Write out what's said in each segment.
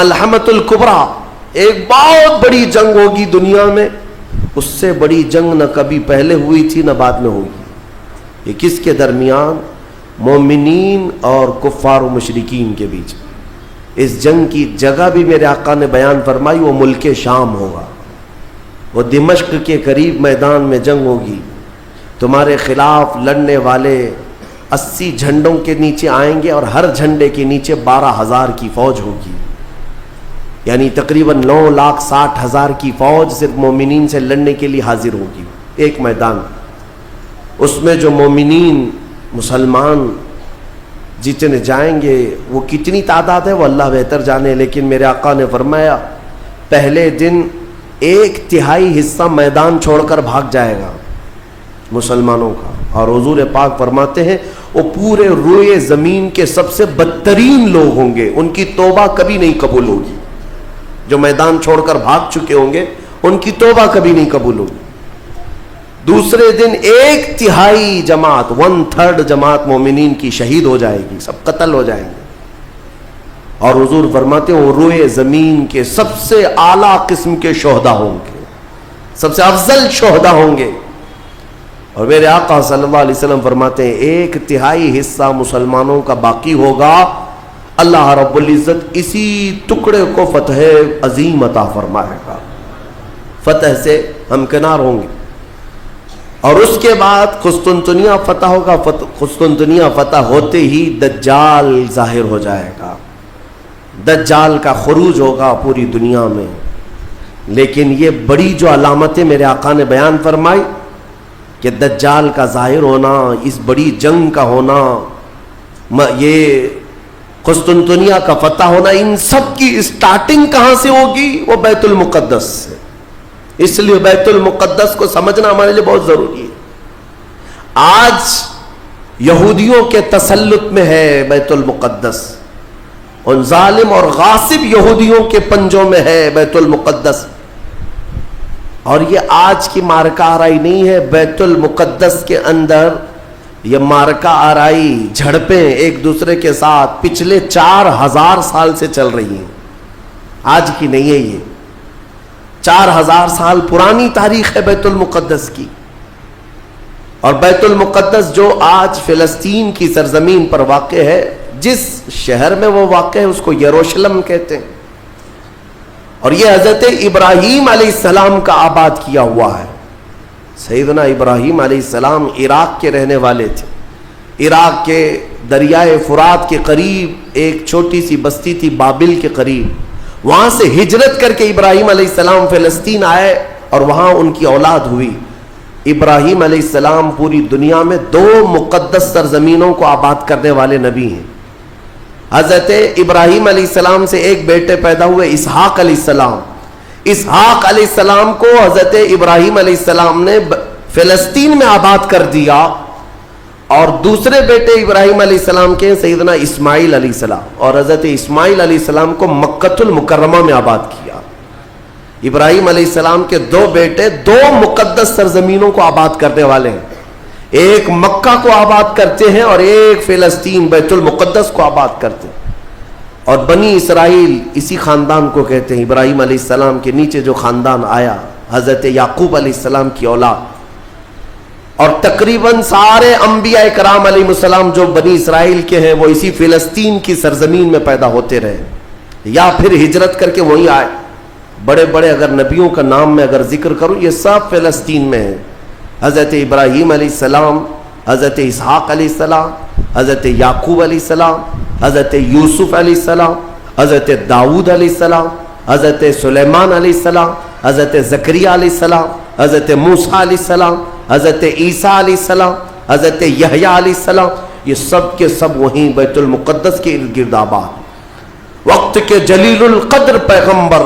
ملحمۃ الکبریٰ، ایک بہت بڑی جنگ ہوگی دنیا میں، اس سے بڑی جنگ نہ کبھی پہلے ہوئی تھی نہ بعد میں ہوگی۔ یہ کس کے درمیان؟ مومنین اور کفار و مشرکین کے بیچ۔ اس جنگ کی جگہ بھی میرے آقا نے بیان فرمائی، وہ ملک شام ہوگا، وہ دمشق کے قریب میدان میں جنگ ہوگی۔ تمہارے خلاف لڑنے والے 80 جھنڈوں کے نیچے آئیں گے اور ہر جھنڈے کے نیچے 12,000 کی فوج ہوگی، یعنی تقریباً 9,60,000 کی فوج صرف مومنین سے لڑنے کے لیے حاضر ہوگی ایک میدان۔ اس میں جو مومنین مسلمان جتنے جائیں گے، وہ کتنی تعداد ہے وہ اللہ بہتر جانے، لیکن میرے آقا نے فرمایا پہلے دن 1/3 حصہ میدان چھوڑ کر بھاگ جائے گا مسلمانوں کا، اور حضور پاک فرماتے ہیں وہ پورے روئے زمین کے سب سے بدترین لوگ ہوں گے، ان کی توبہ کبھی نہیں قبول ہوگی۔ جو میدان چھوڑ کر بھاگ چکے ہوں گے ان کی توبہ کبھی نہیں قبول ہوگی۔ دوسرے دن 1/3 جماعت، 1/3 جماعت مومنین کی شہید ہو جائے گی، سب قتل ہو جائیں گے، اور حضور فرماتے ہیں وہ روئے زمین کے سب سے اعلیٰ قسم کے شہداء ہوں گے، سب سے افضل شہداء ہوں گے۔ اور میرے آقا صلی اللہ علیہ وسلم فرماتے ہیں 1/3 حصہ مسلمانوں کا باقی ہوگا، اللہ رب العزت اسی ٹکڑے کو فتح عظیم عطا فرمائے گا، فتح سے ہمکنار ہوں گے۔ اور اس کے بعد قسطنطنیہ فتح ہوگا، قسطنطنیہ فتح ہوتے ہی دجال ظاہر ہو جائے گا، دجال کا خروج ہوگا پوری دنیا میں۔ لیکن یہ بڑی جو علامتیں میرے آقا نے بیان فرمائی کہ دجال کا ظاہر ہونا، اس بڑی جنگ کا ہونا، یہ قسطنطنیہ کا فتح ہونا، ان سب کی اسٹارٹنگ کہاں سے ہوگی؟ وہ بیت المقدس سے۔ اس لیے بیت المقدس کو سمجھنا ہمارے لیے بہت ضروری ہے۔ آج یہودیوں کے تسلط میں ہے بیت المقدس، ان ظالم اور غاصب یہودیوں کے پنجوں میں ہے بیت المقدس، اور یہ آج کی مارکہ آرائی نہیں ہے۔ بیت المقدس کے اندر یہ مارکہ آرائی، جھڑپیں ایک دوسرے کے ساتھ پچھلے 4000 سال سے چل رہی ہیں، آج کی نہیں ہے، یہ 4000 سال پرانی تاریخ ہے بیت المقدس کی۔ اور بیت المقدس جو آج فلسطین کی سرزمین پر واقع ہے، جس شہر میں وہ واقع ہے اس کو یروشلم کہتے ہیں، اور یہ حضرت ابراہیم علیہ السلام کا آباد کیا ہوا ہے۔ سیدنا ابراہیم علیہ السلام عراق کے رہنے والے تھے۔ عراق کے دریائے فرات کے قریب ایک چھوٹی سی بستی تھی، بابل کے قریب، وہاں سے ہجرت کر کے ابراہیم علیہ السلام فلسطین آئے اور وہاں ان کی اولاد ہوئی۔ ابراہیم علیہ السلام پوری دنیا میں 2 مقدس سرزمینوں کو آباد کرنے والے نبی ہیں۔ حضرت ابراہیم علیہ السلام سے ایک بیٹے پیدا ہوئے، اسحاق علیہ السلام۔ اسحاق علیہ السلام کو حضرت ابراہیم علیہ السلام نے فلسطین میں آباد کر دیا، اور دوسرے بیٹے ابراہیم علیہ السلام کے سیدنا اسماعیل علیہ السلام، اور حضرت اسماعیل علیہ السلام کو مکۃ المکرمہ میں آباد کیا۔ ابراہیم علیہ السلام کے 2 بیٹے 2 مقدس سرزمینوں کو آباد کرنے والے ہیں، ایک مکہ کو آباد کرتے ہیں اور ایک فلسطین بیت المقدس کو آباد کرتے ہیں۔ اور بنی اسرائیل اسی خاندان کو کہتے ہیں۔ ابراہیم علیہ السلام کے نیچے جو خاندان آیا، حضرت یعقوب علیہ السلام کی اولاد، اور تقریباً سارے انبیاء کرام علیہ السلام جو بنی اسرائیل کے ہیں وہ اسی فلسطین کی سرزمین میں پیدا ہوتے رہے، یا پھر ہجرت کر کے وہیں آئے۔ بڑے بڑے اگر نبیوں کا نام میں اگر ذکر کروں، یہ سب فلسطین میں ہیں۔ حضرت ابراہیم علیہ السلام، حضرت اسحاق علیہ السلام، حضرت یعقوب علیہ السلام، حضرت یوسف علیہ السلام، حضرت داؤد علیہ السلام، حضرت سلیمان علیہ السلام، حضرت زکریہ علیہ السلام، حضرت موسیٰ علیہ السلام، حضرت عیسیٰ علیہ السلام، حضرت یحییٰ علیہ السلام، یہ سب کے سب وہیں بیت المقدس کے ارد گرد آباد۔ وقت کے جلیل القدر پیغمبر،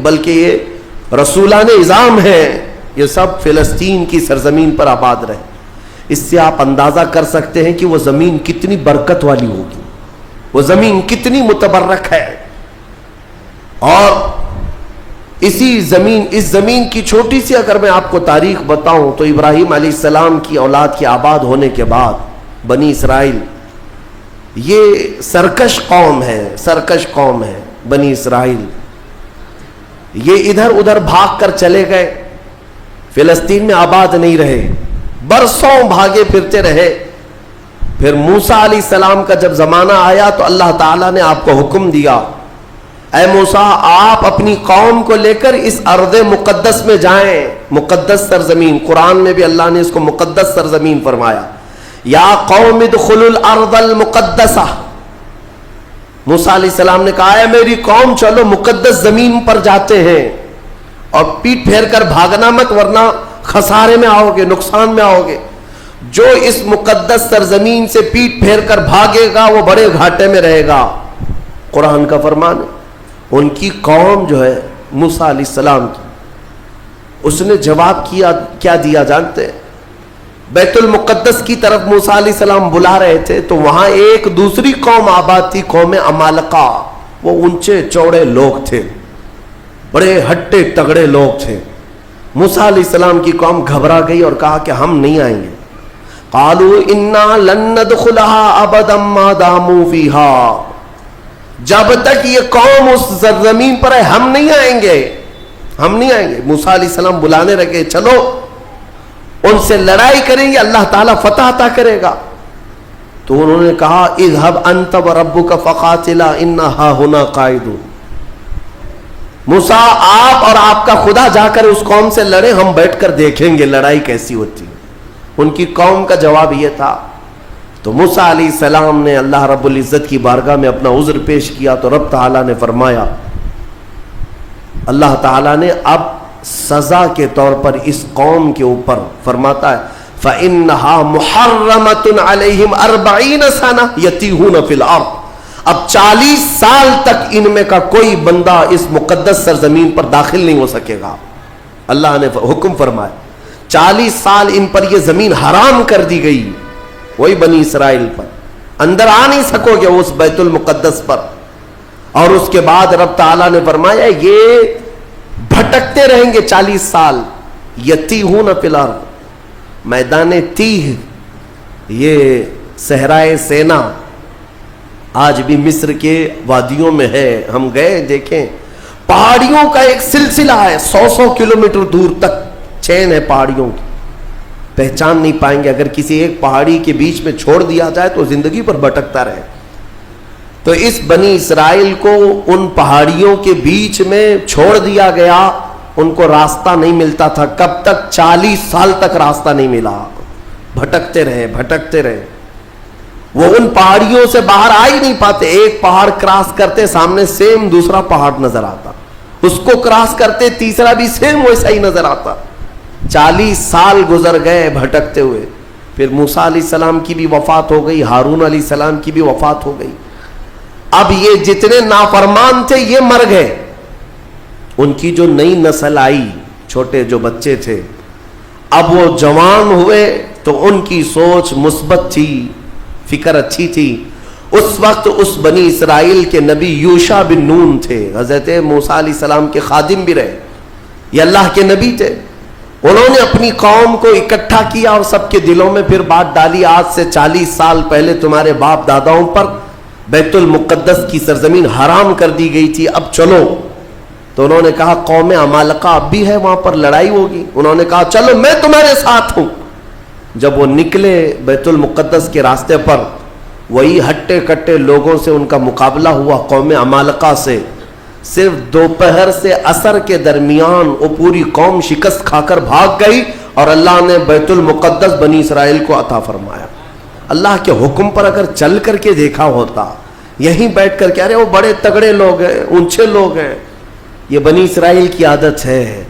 بلکہ یہ رسولان اعظام ہیں، یہ سب فلسطین کی سرزمین پر آباد رہے۔ اس سے آپ اندازہ کر سکتے ہیں کہ وہ زمین کتنی برکت والی ہوگی، وہ زمین کتنی متبرک ہے۔ اور اس زمین کی چھوٹی سی اگر میں آپ کو تاریخ بتاؤں تو ابراہیم علیہ السلام کی اولاد کے آباد ہونے کے بعد بنی اسرائیل یہ سرکش قوم ہے، سرکش قوم ہے۔ بنی اسرائیل. یہ ادھر ادھر بھاگ کر چلے گئے, فلسطین میں آباد نہیں رہے, برسوں بھاگے پھرتے رہے. پھر موسیٰ علیہ السلام کا جب زمانہ آیا تو اللہ تعالیٰ نے آپ کو حکم دیا, اے موسیٰ آپ اپنی قوم کو لے کر اس ارض مقدس میں جائیں. مقدس سرزمین, قرآن میں بھی اللہ نے اس کو مقدس سرزمین فرمایا. یا قوم ادخلوا الارض المقدسہ. موسیٰ علیہ السلام نے کہا ہے میری قوم چلو مقدس زمین پر جاتے ہیں, اور پیٹ پھیر کر بھاگنا مت ورنہ خسارے میں آؤ گے, نقصان میں آؤ گے. جو اس مقدس سرزمین سے پیٹ پھیر کر بھاگے گا وہ بڑے گھاٹے میں رہے گا. قرآن کا فرمان ہے. ان کی قوم جو ہے موسیٰ علیہ السلام کی, اس نے جواب کیا دیا جانتے ہیں؟ بیت المقدس کی طرف موسیٰ علیہ السلام بلا رہے تھے تو وہاں ایک دوسری قوم آباد تھی, قوم عمالقہ. وہ اونچے چوڑے لوگ تھے, بڑے ہٹے تگڑے لوگ تھے. موسیٰ علیہ السلام کی قوم گھبرا گئی اور کہا کہ ہم نہیں آئیں گے. قالوا انا لن ندخلها ابدا ما داموا فيها. جب تک یہ قوم اس سرزمین پر ہے ہم نہیں آئیں گے, ہم نہیں آئیں گے. موسیٰ علیہ السلام بلانے لگے, چلو ان سے لڑائی کریں گے, اللہ تعالیٰ فتح عطا کرے گا. تو انہوں نے کہا اذهب انت وربك فقاتلا انا هاهنا قاعدون. موسیٰ آپ اور آپ کا خدا جا کر اس قوم سے لڑے, ہم بیٹھ کر دیکھیں گے لڑائی کیسی ہوتی. ان کی قوم کا جواب یہ تھا. تو موسیٰ علیہ السلام نے اللہ رب العزت کی بارگاہ میں اپنا عذر پیش کیا تو رب تعالیٰ نے فرمایا, اللہ تعالیٰ نے اب سزا کے طور پر اس قوم کے اوپر فرماتا ہے فَإِنَّهَا مُحَرَّمَةٌ عَلَيْهِمْ 40 سَنَةً يَتِيهُونَ فِي الْأَرْضِ. اب 40 سال تک ان میں کا کوئی بندہ اس مقدس سرزمین پر داخل نہیں ہو سکے گا. اللہ نے حکم فرمایا 40 سال ان پر یہ زمین حرام کر دی گئی, وہی بنی اسرائیل پر اندر آ نہیں سکو گے اس بیت المقدس پر. اور اس کے بعد رب تعالیٰ نے فرمایا یہ بھٹکتے رہیں گے 40 سال. یتیہون فی الارض, میدان تیہ, یہ صحرائے سینا آج بھی مصر کے وادیوں میں ہے. ہم گئے دیکھیں, پہاڑیوں کا ایک سلسلہ ہے, 100 کلومیٹر دور تک چین ہے پہاڑیوں کی, پہچان نہیں پائیں گے. اگر کسی ایک پہاڑی کے بیچ میں چھوڑ دیا جائے تو زندگی پر بھٹکتا رہے. تو اس بنی اسرائیل کو ان پہاڑیوں کے بیچ میں چھوڑ دیا گیا, ان کو راستہ نہیں ملتا تھا. کب تک؟ 40 سال تک راستہ نہیں ملا, بھٹکتے رہے بھٹکتے رہے. وہ ان پہاڑیوں سے باہر آ ہی نہیں پاتے. ایک پہاڑ کراس کرتے سامنے سیم دوسرا پہاڑ نظر آتا, اس کو کراس کرتے تیسرا بھی سیم ویسا ہی نظر آتا. 40 سال گزر گئے بھٹکتے ہوئے. پھر موسیٰ علیہ السلام کی بھی وفات ہو گئی, ہارون علیہ السلام کی بھی وفات ہو گئی. اب یہ جتنے نافرمان تھے یہ مر گئے. ان کی جو نئی نسل آئی, چھوٹے جو بچے تھے, اب وہ جوان ہوئے تو ان کی سوچ مثبت تھی, فکر اچھی تھی. اس وقت اس بنی اسرائیل کے نبی یوشع بن نون تھے, حضرت موسیٰ علیہ السلام کے خادم بھی رہے, یہ اللہ کے نبی تھے. انہوں نے اپنی قوم کو اکٹھا کیا اور سب کے دلوں میں پھر بات ڈالی, آج سے 40 سال پہلے تمہارے باپ داداؤں پر بیت المقدس کی سرزمین حرام کر دی گئی تھی, اب چلو. تو انہوں نے کہا قوم عمالقہ اب بھی ہے, وہاں پر لڑائی ہوگی. انہوں نے کہا چلو میں تمہارے ساتھ ہوں. جب وہ نکلے بیت المقدس کے راستے پر, وہی ہٹے کٹے لوگوں سے ان کا مقابلہ ہوا, قوم عمالقہ سے. صرف دوپہر سے عصر کے درمیان وہ پوری قوم شکست کھا کر بھاگ گئی اور اللہ نے بیت المقدس بنی اسرائیل کو عطا فرمایا. اللہ کے حکم پر اگر چل کر کے دیکھا ہوتا, یہیں بیٹھ کر کے ارے وہ بڑے تگڑے لوگ ہیں, اونچے لوگ ہیں, یہ بنی اسرائیل کی عادت ہے.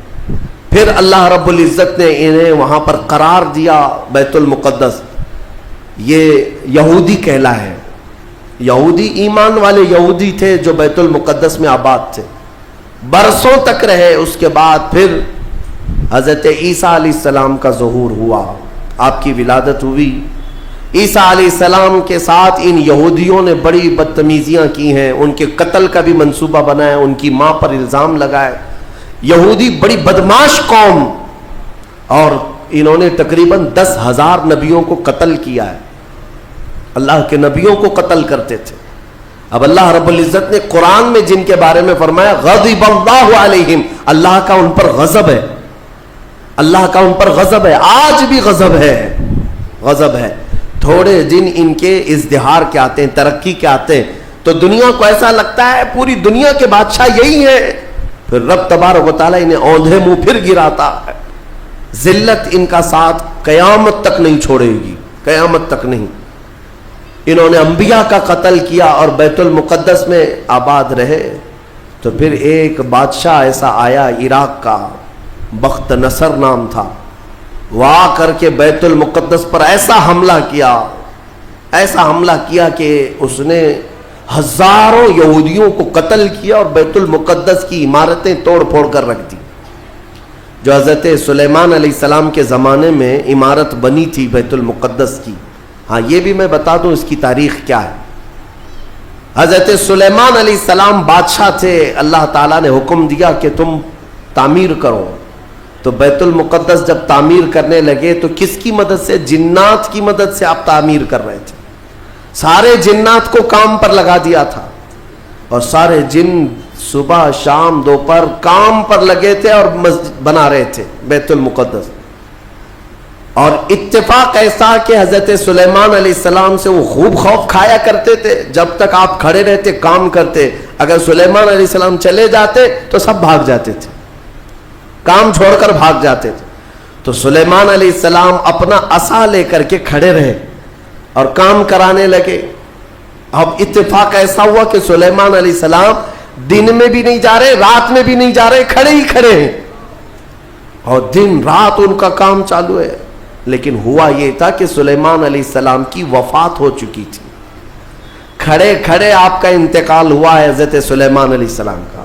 پھر اللہ رب العزت نے انہیں وہاں پر قرار دیا بیت المقدس. یہ یہودی کہلا ہے, یہودی ایمان والے یہودی تھے جو بیت المقدس میں آباد تھے, برسوں تک رہے. اس کے بعد پھر حضرت عیسیٰ علیہ السلام کا ظہور ہوا, آپ کی ولادت ہوئی. عیسیٰ علیہ السلام کے ساتھ ان یہودیوں نے بڑی بدتمیزیاں کی ہیں, ان کے قتل کا بھی منصوبہ بنایا, ان کی ماں پر الزام لگائے. یہودی بڑی بدماش قوم, اور انہوں نے تقریباً 10,000 نبیوں کو قتل کیا ہے. اللہ کے نبیوں کو قتل کرتے تھے. اب اللہ رب العزت نے قرآن میں جن کے بارے میں فرمایا غضب اللہ علیہم، اللہ کا ان پر غضب ہے، اللہ کا ان پر غضب ہے، آج بھی غضب ہے، غضب ہے۔ تھوڑے دن ان کے ازدہار کے آتے ہیں، ترقی کے آتے ہیں، تو دنیا کو ایسا لگتا ہے پوری دنیا کے بادشاہ یہی ہیں، پھر رب تبارک و تعالیٰ انہیں اوندھے منہ پھر گراتا ہے۔ ذلت ان کا ساتھ قیامت تک نہیں چھوڑے گی، قیامت تک نہیں۔ انہوں نے انبیاء کا قتل کیا اور بیت المقدس میں آباد رہے، تو پھر ایک بادشاہ ایسا آیا عراق کا، بخت نصر نام تھا، وہ آ کر کے بیت المقدس پر ایسا حملہ کیا، ایسا حملہ کیا کہ اس نے ہزاروں یہودیوں کو قتل کیا اور بیت المقدس کی عمارتیں توڑ پھوڑ کر رکھ دی۔ جو حضرت سلیمان علیہ السلام کے زمانے میں عمارت بنی تھی بیت المقدس کی، ہاں یہ بھی میں بتا دوں اس کی تاریخ کیا ہے۔ حضرت سلیمان علیہ السلام بادشاہ تھے، اللہ تعالیٰ نے حکم دیا کہ تم تعمیر کرو، تو بیت المقدس جب تعمیر کرنے لگے تو کس کی مدد سے؟ جنات کی مدد سے آپ تعمیر کر رہے تھے، سارے جنات کو کام پر لگا دیا تھا، اور سارے جن صبح شام دوپہر کام پر لگے تھے اور مسجد بنا رہے تھے بیت المقدس۔ اور اتفاق ایسا کہ حضرت سلیمان علیہ السلام سے وہ خوب خوف کھایا کرتے تھے، جب تک آپ کھڑے رہتے کام کرتے، اگر سلیمان علیہ السلام چلے جاتے تو سب بھاگ جاتے تھے، کام چھوڑ کر بھاگ جاتے تھے۔ تو سلیمان علیہ السلام اپنا عصا لے کر کے کھڑے رہے اور کام کرانے لگے۔ اب اتفاق ایسا ہوا کہ سلیمان علیہ السلام دن میں بھی نہیں جا رہے، رات میں بھی نہیں جا رہے، کھڑے ہی کھڑے ہیں، اور دن رات ان کا کام چالو ہے۔ لیکن ہوا یہ تھا کہ سلیمان علیہ السلام کی وفات ہو چکی تھی، کھڑے کھڑے آپ کا انتقال ہوا ہے حضرت سلیمان علیہ السلام کا،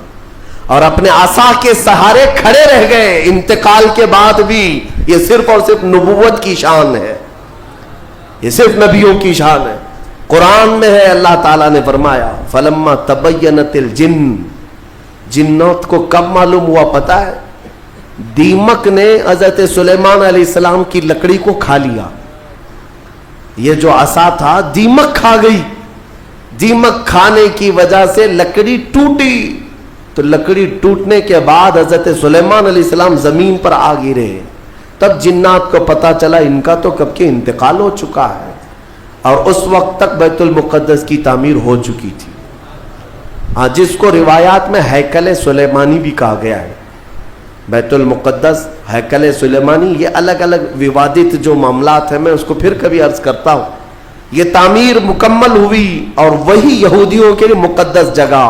اور اپنے عصا کے سہارے کھڑے رہ گئے انتقال کے بعد بھی۔ یہ صرف اور صرف نبوت کی شان ہے، یہ صرف نبیوں کی شان ہے۔ قرآن میں ہے، اللہ تعالیٰ نے فرمایا فلما تبینت الجن، جنات کو کب معلوم ہوا پتہ ہے؟ دیمک نے حضرت سلیمان علیہ السلام کی لکڑی کو کھا لیا، یہ جو عصا تھا دیمک کھا گئی، دیمک کھانے کی وجہ سے لکڑی ٹوٹی، تو لکڑی ٹوٹنے کے بعد حضرت سلیمان علیہ السلام زمین پر آ گرے، تب جنات کو پتا چلا ان کا تو کب کے انتقال ہو چکا ہے، اور اس وقت تک بیت المقدس کی تعمیر ہو چکی تھی، ہاں جس کو روایات میں ہیکل سلیمانی بھی کہا گیا ہے۔ بیت المقدس، ہیکل سلیمانی، یہ الگ الگ ووادت جو معاملات ہیں، میں اس کو پھر کبھی عرض کرتا ہوں۔ یہ تعمیر مکمل ہوئی اور وہی یہودیوں کے لیے مقدس جگہ،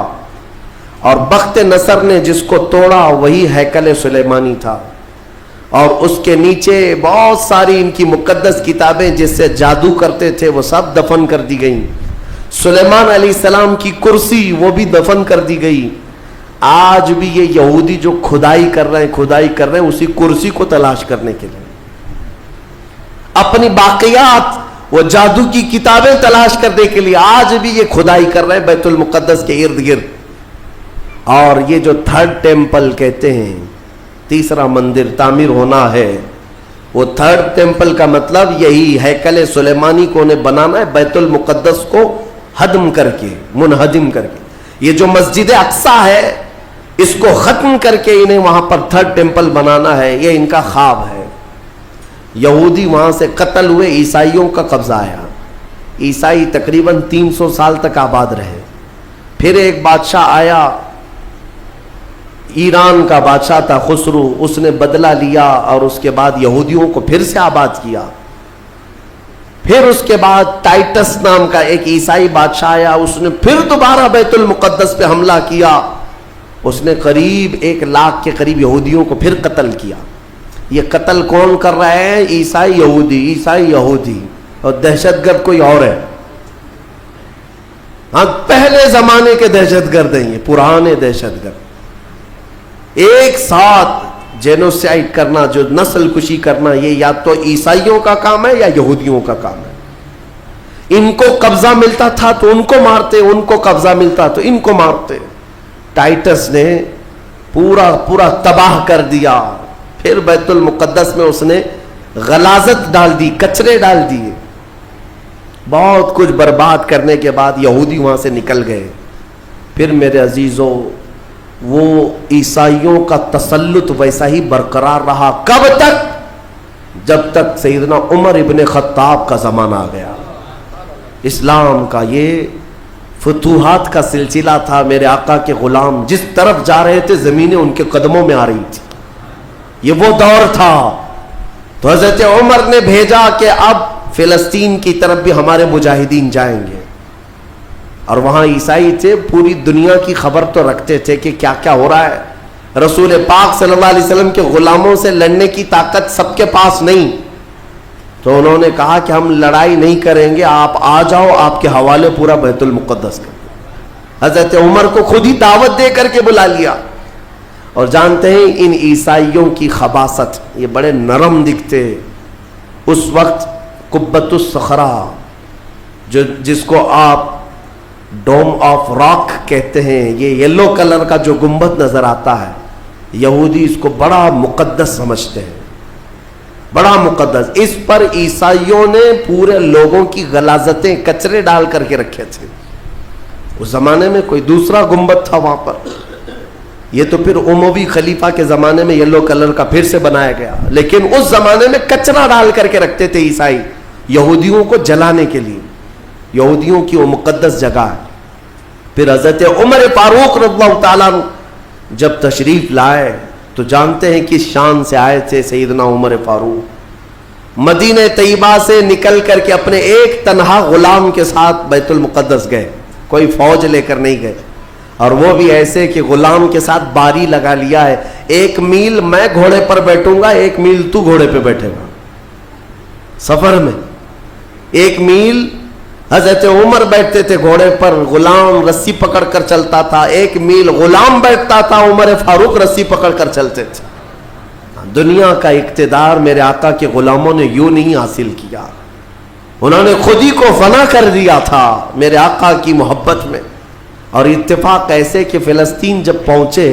اور بخت نصر نے جس کو توڑا وہی ہیکل سلیمانی تھا، اور اس کے نیچے بہت ساری ان کی مقدس کتابیں جس سے جادو کرتے تھے وہ سب دفن کر دی گئیں۔ سلیمان علیہ السلام کی کرسی وہ بھی دفن کر دی گئی۔ آج بھی یہ یہودی جو کھدائی کر رہے ہیں اسی کرسی کو تلاش کرنے کے لیے، اپنی باقیات وہ جادو کی کتابیں تلاش کرنے کے لیے آج بھی یہ کھدائی کر رہے ہیں بیت المقدس کے ارد گرد۔ اور یہ جو تھرڈ ٹیمپل کہتے ہیں، تیسرا مندر تعمیر ہونا ہے، وہ تھرڈ ٹیمپل کا مطلب یہی ہیکل سلیمانی کو انہیں بنانا ہے، بیت المقدس کو ہدم کر کے، منہدم کر کے۔ یہ جو مسجد اقصی ہے اس کو ختم کر کے انہیں وہاں پر تھرڈ ٹیمپل بنانا ہے، یہ ان کا خواب ہے۔ یہودی وہاں سے قتل ہوئے، عیسائیوں کا قبضہ آیا، عیسائی تقریباً 300 سال تک آباد رہے۔ پھر ایک بادشاہ آیا، ایران کا بادشاہ تھا خسرو، اس نے بدلہ لیا اور اس کے بعد یہودیوں کو پھر سے آباد کیا۔ پھر اس کے بعد ٹائٹس نام کا ایک عیسائی بادشاہ آیا، اس نے پھر دوبارہ بیت المقدس پہ حملہ کیا، اس نے قریب 1 لاکھ کے قریب یہودیوں کو پھر قتل کیا۔ یہ قتل کون کر رہا ہے؟ عیسائی یہودی، اور دہشت گرد کوئی اور ہے۔ ہاں پہلے زمانے کے دہشت گرد ہیں، یہ پرانے دہشت گرد، ایک ساتھ جینوسائڈ کرنا، جو نسل کشی کرنا، یہ یا تو عیسائیوں کا کام ہے یا یہودیوں کا کام ہے۔ ان کو قبضہ ملتا تھا تو ان کو مارتے، ان کو قبضہ ملتا تو ان کو مارتے۔ ٹائٹس نے پورا تباہ کر دیا۔ پھر بیت المقدس میں اس نے غلاظت ڈال دی، کچرے ڈال دیے، بہت کچھ برباد کرنے کے بعد یہودی وہاں سے نکل گئے. پھر میرے عزیزوں وہ عیسائیوں کا تسلط ویسا ہی برقرار رہا. کب تک؟ جب تک سیدنا عمر ابن خطاب کا زمانہ آ گیا. اسلام کا یہ فتوحات کا سلسلہ تھا. میرے آقا کے غلام جس طرف جا رہے تھے زمینیں ان کے قدموں میں آ رہی تھی. یہ وہ دور تھا. تو حضرت عمر نے بھیجا کہ اب فلسطین کی طرف بھی ہمارے مجاہدین جائیں گے. اور وہاں عیسائی تھے, پوری دنیا کی خبر تو رکھتے تھے کہ کیا کیا ہو رہا ہے. رسول پاک صلی اللہ علیہ وسلم کے غلاموں سے لڑنے کی طاقت سب کے پاس نہیں. تو انہوں نے کہا کہ ہم لڑائی نہیں کریں گے, آپ آ جاؤ, آپ کے حوالے پورا بیت المقدس کر. حضرت عمر کو خود ہی دعوت دے کر کے بلا لیا. اور جانتے ہیں ان عیسائیوں کی خباثت, یہ بڑے نرم دکھتے. اس وقت قبۃ الصخرہ جس کو آپ ڈوم آف راک کہتے ہیں, یہ یلو کلر کا جو گنبد نظر آتا ہے, یہودی اس کو بڑا مقدس سمجھتے ہیں, بڑا مقدس. اس پر عیسائیوں نے پورے لوگوں کی غلاظتیں کچرے ڈال کر کے رکھے تھے. اس زمانے میں کوئی دوسرا گنبد تھا وہاں پر, یہ تو پھر اموی خلیفہ کے زمانے میں یلو کلر کا پھر سے بنایا گیا. لیکن اس زمانے میں کچرا ڈال کر کے رکھتے تھے عیسائی یہودیوں کو جلانے کے لیے. یہودیوں کی وہ مقدس جگہ ہے. پھر حضرت عمر فاروق رضی اللہ تعالیٰ جب تشریف لائے تو جانتے ہیں کس شان سے آئے تھے. سیدنا عمر فاروق مدینہ طیبہ سے نکل کر کے اپنے ایک تنہا غلام کے ساتھ بیت المقدس گئے. کوئی فوج لے کر نہیں گئے, اور وہ بھی ایسے کہ غلام کے ساتھ باری لگا لیا ہے, 1 میل میں گھوڑے پر بیٹھوں گا, 1 میل تو گھوڑے پہ بیٹھے گا. سفر میں 1 میل حضرت عمر بیٹھتے تھے گھوڑے پر, غلام رسی پکڑ کر چلتا تھا. 1 میل غلام بیٹھتا تھا, عمر فاروق رسی پکڑ کر چلتے تھے. دنیا کا اقتدار میرے آقا کے غلاموں نے یوں نہیں حاصل کیا, انہوں نے خود ہی کو فنا کر دیا تھا میرے آقا کی محبت میں. اور اتفاق ایسے کہ فلسطین جب پہنچے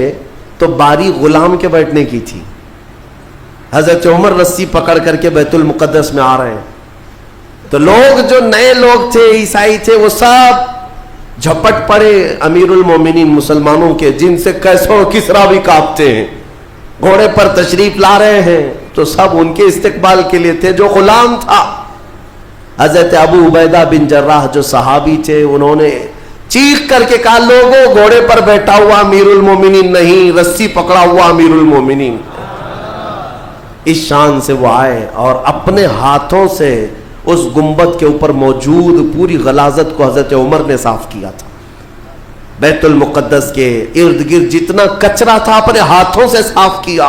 تو باری غلام کے بیٹھنے کی تھی. حضرت عمر رسی پکڑ کر کے بیت المقدس میں آ رہے ہیں, تو لوگ جو نئے لوگ تھے, عیسائی تھے, وہ سب جھپٹ پڑے امیر المومنین مسلمانوں کے, جن سے کیسر و کسرا بھی کانپتے ہیں. گھوڑے پر تشریف لا رہے ہیں تو سب ان کے استقبال کے لیے تھے. جو غلام تھا حضرت ابو عبیدہ بن جراح جو صحابی تھے, انہوں نے چیخ کر کے کہا, لوگوں گھوڑے پر بیٹھا ہوا امیر المومنین نہیں, رسی پکڑا ہوا امیر المومنین. اس شان سے وہ آئے اور اپنے ہاتھوں سے اس گنبد کے اوپر موجود پوری غلاظت کو حضرت عمر نے صاف کیا تھا. بیت المقدس کے ارد گرد جتنا کچرا تھا اپنے ہاتھوں سے صاف کیا.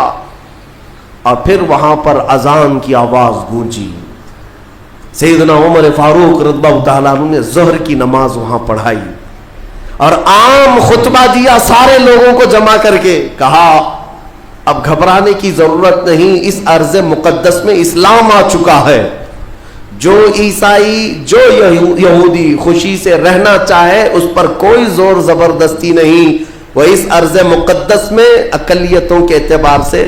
اور پھر وہاں پر اذان کی آواز گونجی. سیدنا عمر فاروق رضی اللہ تعالیٰ عنہ نے ظہر کی نماز وہاں پڑھائی اور عام خطبہ دیا, سارے لوگوں کو جمع کر کے کہا, اب گھبرانے کی ضرورت نہیں, اس ارض مقدس میں اسلام آ چکا ہے. جو عیسائی, جو یہودی خوشی سے رہنا چاہے اس پر کوئی زور زبردستی نہیں, وہ اس ارض مقدس میں اقلیتوں کے اعتبار سے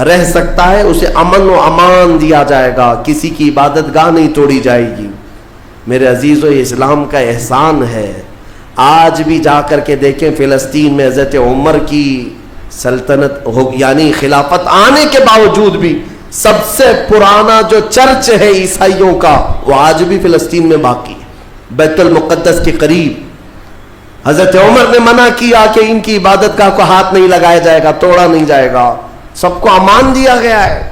رہ سکتا ہے. اسے امن و امان دیا جائے گا, کسی کی عبادت گاہ نہیں توڑی جائے گی. میرے عزیزو, یہ اسلام کا احسان ہے. آج بھی جا کر کے دیکھیں فلسطین میں حضرت عمر کی سلطنت یعنی خلافت آنے کے باوجود بھی سب سے پرانا جو چرچ ہے عیسائیوں کا, وہ آج بھی فلسطین میں باقی ہے, بیت المقدس کے قریب. حضرت عمر نے منع کیا کہ ان کی عبادت گاہ کو ہاتھ نہیں لگایا جائے گا, توڑا نہیں جائے گا. سب کو امان دیا گیا ہے,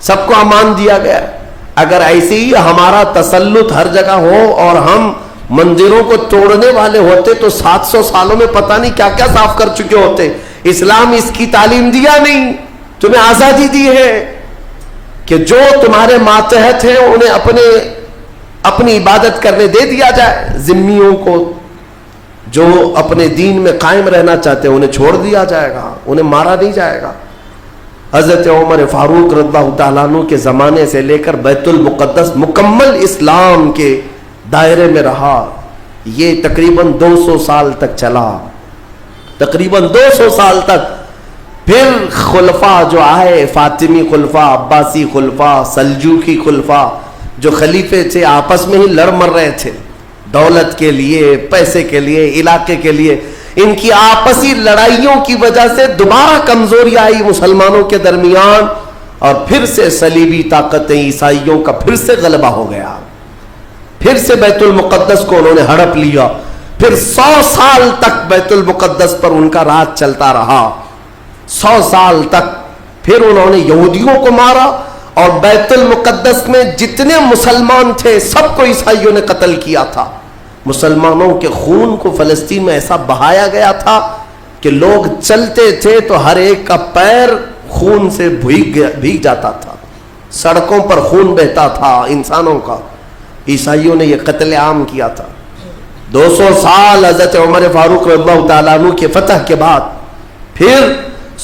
سب کو امان دیا گیا ہے. اگر ایسی ہی ہمارا تسلط ہر جگہ ہو اور ہم مندروں کو توڑنے والے ہوتے تو 700 سالوں میں پتہ نہیں کیا کیا صاف کر چکے ہوتے. اسلام اس کی تعلیم دیا نہیں, تمہیں آزادی دی ہے کہ جو تمہارے ماتحت ہیں انہیں اپنی عبادت کرنے دے دیا جائے. ذمیوں کو جو اپنے دین میں قائم رہنا چاہتے ہیں انہیں چھوڑ دیا جائے گا, انہیں مارا نہیں جائے گا. حضرت عمر فاروق رضی اللہ تعالیٰ عنہ کے زمانے سے لے کر بیت المقدس مکمل اسلام کے دائرے میں رہا. یہ تقریباً 200 سال تک چلا, تقریباً 200 سال تک. پھر خلفاء جو آئے, فاطمی خلفاء, عباسی خلفاء, سلجوقی خلفاء, جو خلیفے تھے آپس میں ہی لڑ مر رہے تھے دولت کے لیے, پیسے کے لیے, علاقے کے لیے. ان کی آپسی لڑائیوں کی وجہ سے دوبارہ کمزوری آئی مسلمانوں کے درمیان, اور پھر سے صلیبی طاقتیں عیسائیوں کا پھر سے غلبہ ہو گیا. پھر سے بیت المقدس کو انہوں نے ہڑپ لیا. پھر 100 سال تک بیت المقدس پر ان کا راج چلتا رہا. 100 سال تک. پھر انہوں نے یہودیوں کو مارا, اور بیت المقدس میں جتنے مسلمان تھے سب کو عیسائیوں نے قتل کیا تھا. مسلمانوں کے خون کو فلسطین میں ایسا بہایا گیا تھا کہ لوگ چلتے تھے تو ہر ایک کا پیر خون سے بھیگ جاتا تھا. سڑکوں پر خون بہتا تھا انسانوں کا. عیسائیوں نے یہ قتل عام کیا تھا. 200 سال حضرت عمر فاروق رضی اللہ تعالیٰ عنہ کے فتح کے بعد, پھر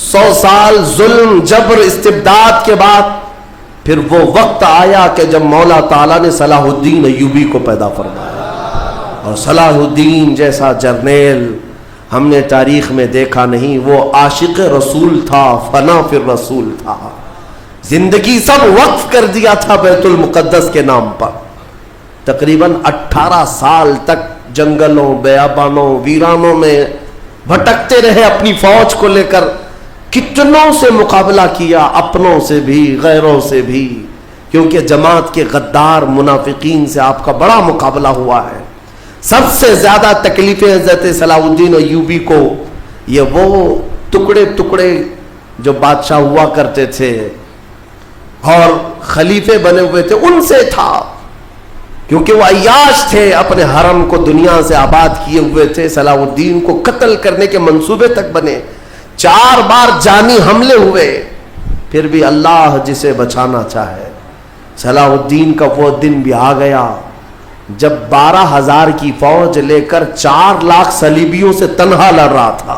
100 سال ظلم, جبر, استبداد کے بعد, پھر وہ وقت آیا کہ جب مولا تعالیٰ نے صلاح الدین ایوبی کو پیدا فرمایا. اور صلاح الدین جیسا جرنیل ہم نے تاریخ میں دیکھا نہیں. وہ عاشق رسول تھا, فنا فی الرسول تھا. زندگی سب وقف کر دیا تھا بیت المقدس کے نام پر. تقریباً 18 سال تک جنگلوں, بیابانوں, ویرانوں میں بھٹکتے رہے اپنی فوج کو لے کر. کتنوں سے مقابلہ کیا, اپنوں سے بھی غیروں سے بھی, کیونکہ جماعت کے غدار منافقین سے آپ کا بڑا مقابلہ ہوا ہے. سب سے زیادہ تکلیفیں حضرت صلاح الدین ایوبی کو یہ وہ ٹکڑے ٹکڑے جو بادشاہ ہوا کرتے تھے اور خلیفے بنے ہوئے تھے ان سے تھا, کیونکہ وہ عیاش تھے, اپنے حرم کو دنیا سے آباد کیے ہوئے تھے. صلاح الدین کو قتل کرنے کے منصوبے تک بنے. 4 بار جانی حملے ہوئے, پھر بھی اللہ جسے بچانا چاہے. صلاح الدین کا وہ دن بھی آ گیا جب 12,000 کی فوج لے کر 4 لاکھ صلیبیوں سے تنہا لڑ رہا تھا.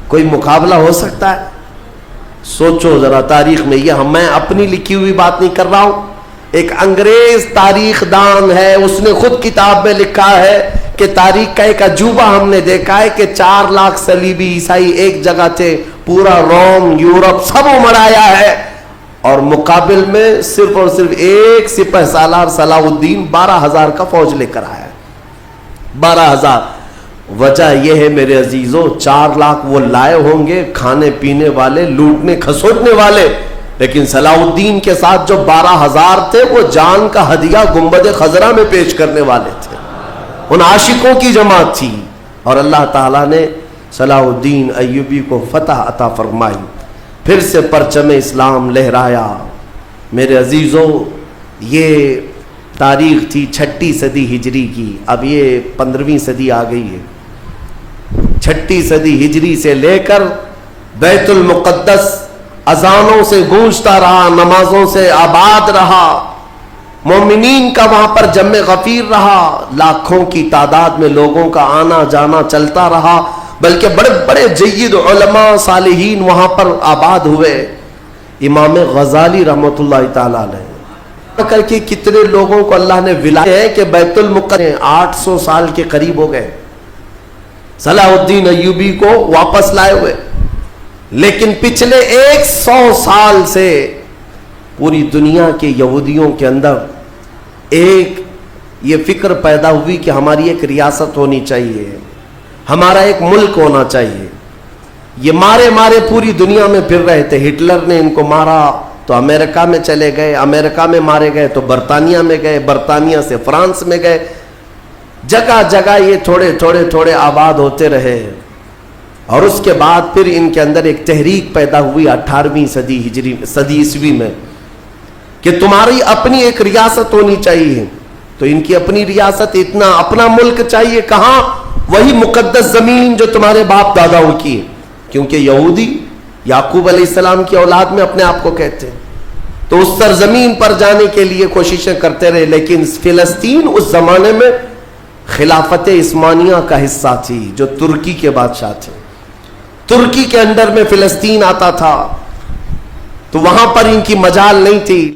کوئی مقابلہ ہو سکتا ہے؟ سوچو ذرا تاریخ میں. یہ میں اپنی لکھی ہوئی بات نہیں کر رہا ہوں, ایک انگریز تاریخ دان ہے, اس نے خود کتاب میں لکھا ہے کہ تاریخ کا ایک عجوبہ ہم نے دیکھا ہے کہ 4 لاکھ صلیبی عیسائی ایک جگہ تھے, پورا روم, یورپ سب مڑایا ہے, اور مقابل میں صرف اور صرف ایک سپہ سالار صلاح الدین 12,000 کا فوج لے کر آیا ہے. 12,000. وجہ یہ ہے میرے عزیزوں, 4 لاکھ وہ لائے ہوں گے کھانے پینے والے, لوٹنے کھسوٹنے والے, لیکن صلاح الدین کے ساتھ جو 12,000 تھے وہ جان کا ہدیہ گنبد خضرا میں پیش کرنے والے تھے. ان عاشقوں کی جماعت تھی, اور اللہ تعالیٰ نے صلاح الدین ایوبی کو فتح عطا فرمائی. پھر سے پرچم اسلام لہرایا. میرے عزیزوں, یہ تاریخ تھی 6 صدی ہجری کی. اب یہ 15ویں صدی آ گئی ہے. 6 صدی ہجری سے لے کر بیت المقدس اذانوں سے گونجتا رہا, نمازوں سے آباد رہا, مومنین کا وہاں پر جمع غفیر رہا, لاکھوں کی تعداد میں لوگوں کا آنا جانا چلتا رہا, بلکہ بڑے بڑے جید علماء صالحین وہاں پر آباد ہوئے. امام غزالی رحمۃ اللہ تعالیٰ علیہ کر کے کتنے لوگوں کو اللہ نے ولایت ہے کہ بیت المقدس 800 سال کے قریب ہو گئے صلاح الدین ایوبی کو واپس لائے ہوئے. لیکن پچھلے 100 سال سے پوری دنیا کے یہودیوں کے اندر ایک یہ فکر پیدا ہوئی کہ ہماری ایک ریاست ہونی چاہیے, ہمارا ایک ملک ہونا چاہیے. یہ مارے مارے پوری دنیا میں پھر رہے تھے. ہٹلر نے ان کو مارا تو امریکہ میں چلے گئے, امریکہ میں مارے گئے تو برطانیہ میں گئے, برطانیہ سے فرانس میں گئے. جگہ جگہ یہ تھوڑے تھوڑے تھوڑے آباد ہوتے رہے. اور اس کے بعد پھر ان کے اندر ایک تحریک پیدا ہوئی 18ویں صدی عیسوی میں کہ تمہاری اپنی ایک ریاست ہونی چاہیے. تو ان کی اپنی ریاست, اتنا اپنا ملک چاہیے کہاں؟ وہی مقدس زمین جو تمہارے باپ داداؤں کی ہے, کیونکہ یہودی یعقوب علیہ السلام کی اولاد میں اپنے آپ کو کہتے ہیں. تو اس سرزمین پر جانے کے لیے کوششیں کرتے رہے. لیکن فلسطین اس زمانے میں خلافت عثمانیہ کا حصہ تھی جو ترکی کے بادشاہ تھے. ترکی کے انڈر میں فلسطین آتا تھا, تو وہاں پر ان کی مجال نہیں تھی.